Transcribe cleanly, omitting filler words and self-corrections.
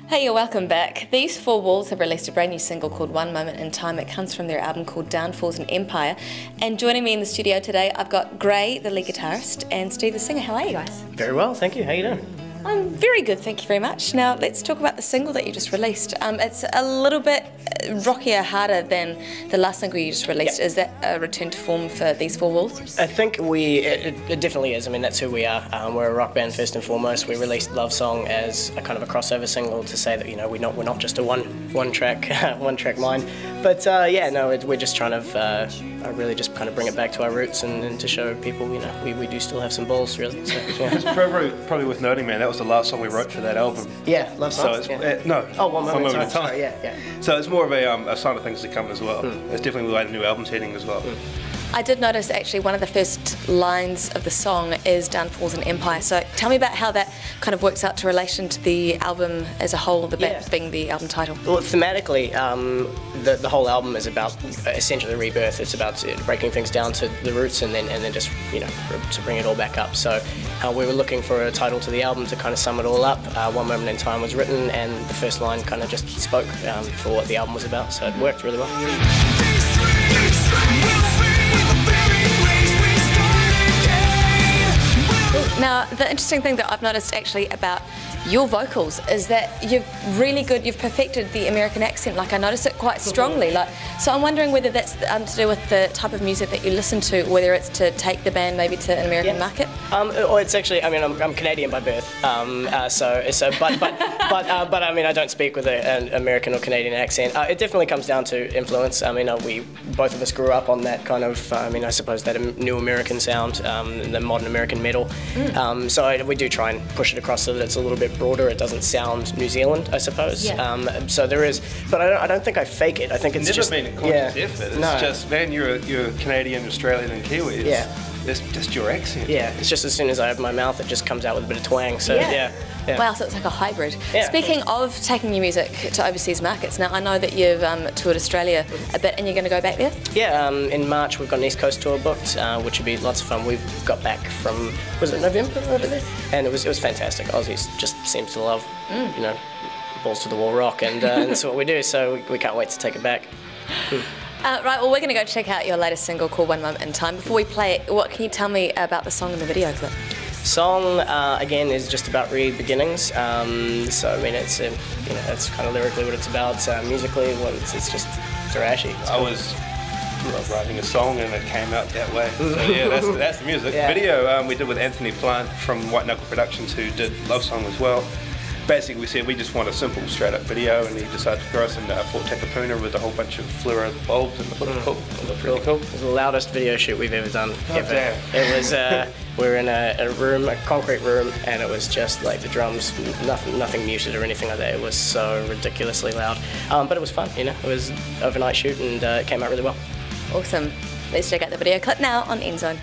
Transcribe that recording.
Hey, you're welcome back. These four walls have released a brand new single called One Moment in Time. It comes from their album called Downfalls and Empire. And joining me in the studio today, I've got Gray, the lead guitarist, and Steve, the singer. How are you guys? Very well, thank you. How you doing? I'm very good, thank you very much. Now, let's talk about the single that you just released. It's a little bit rockier, harder than the last single you just released. Yep. Is that a return to form for these four walls? I think it definitely is. I mean, that's who we are. We're a rock band first and foremost. We released Love Song as a kind of a crossover single to say that, you know, we're not just a one track mind. But yeah, no, we're just trying to really just kind of bring it back to our roots and to show people, you know, we do still have some balls, really. So, yeah. It's probably worth noting, man, that was the last song we wrote for that album. Yeah, Love Song. So it's, no. Oh, One Moment in Time. Sorry, yeah. So it's more of a sign of things to come as well. It's definitely the way the new album's heading as well. I did notice actually one of the first lines of the song is Downfalls and Empire. So tell me about how that kind of works out to relation to the album as a whole, the bit being the album title. Well, thematically, the whole album is about essentially rebirth. It's about breaking things down to the roots and then just, you know, to bring it all back up. So we were looking for a title to the album to kind of sum it all up. One Moment in Time was written, and the first line kind of just spoke for what the album was about. So it worked really well. Now, the interesting thing that I've noticed actually about your vocals is that you've perfected the American accent. Like, I notice it quite strongly. So I'm wondering whether that's to do with the type of music that you listen to, whether it's to take the band maybe to an American market. Or it's actually, I mean, I'm Canadian by birth, but I mean, I don't speak with an American or Canadian accent. It definitely comes down to influence. I mean, both of us grew up on that kind of, I mean, I suppose that new American sound, the modern American metal. So we do try and push it across so that it's a little bit broader. It doesn't sound New Zealand, I suppose. Yeah. So there is, but I don't think I fake it. I think it's just been a conscious effort. It's just, man, you're Canadian, Australian, and Kiwi. It's just your accent. Yeah, it's just as soon as I open my mouth, it just comes out with a bit of twang. So yeah. Wow, so it's like a hybrid. Yeah. Speaking of taking your music to overseas markets, now I know that you've toured Australia a bit, and you're going to go back there? Yeah, in March we've got an East Coast tour booked, which would be lots of fun. We got back from, was it November over there? And it was fantastic. Aussies just seems to love, you know, balls to the wall rock, and that's what we do. So we can't wait to take it back. Right, well, we're going to go check out your latest single called One Moment in Time. Before we play it, what can you tell me about the song and the video clip? Song, again, is just about re-beginnings. So I mean, it's you know, that's kind of lyrically what it's about. Musically, it's just thrashy. I was writing a song and it came out that way. So yeah, that's the music. Yeah. Video we did with Anthony Plant from White Knuckle Productions, who did Love Song as well. Basically, we said we just want a simple, straight-up video, and he decided to throw us in Fort Takapuna with a whole bunch of fluoro bulbs, and it looked cool. It looked really cool. It was the loudest video shoot we've ever done. Damn. It was. We were in a room, a concrete room, and it was just like the drums, nothing muted or anything like that. It was so ridiculously loud, but it was fun. You know, it was an overnight shoot, and it came out really well. Awesome. Let's check out the video clip now on NZOWN.